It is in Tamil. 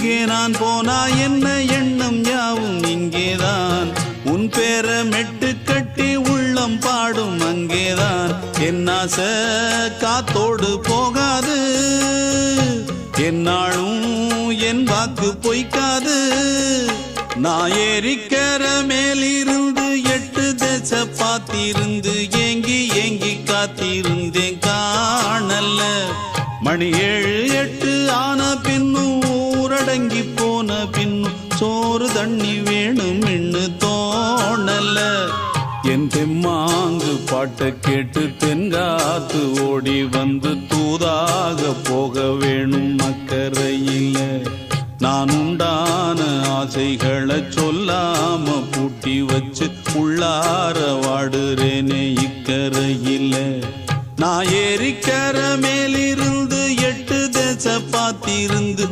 எங்கே நான் போனா என்ன எண்ணம் யாவும் இங்கேதான் உன் பேர மெட்டு கட்டி உள்ளம் பாடும் அங்கேதான் என் ஆசை காத்தோடு போகாது என்னாலும் என் வாக்கு பொய்க்காது நான் ஏறிக்கர மேலிருந்து 8 தேச பார்த்திருந்து ஏங்கி ஏங்கி காத்திருந்தேன் காணல்ல மணி 7 8 ஆன பின்னும் ஊரடங்கி போன பின்னும் சோறு தண்ணி வேணும் இன்னு தோணல என் தெம்மாங்கு பாட்டை கேட்டு தென்காத்து ஓடி வந்து தூதாக போக வேணும் அக்கறையில நான் உண்டான ஆசைகளை சொல்லாம பூட்டி வச்சு உள்ளார வாடுறேனே இக்கரையில நான் ஏறிக்கர மேலிருந்து 8 தேச பார்த்திருந்து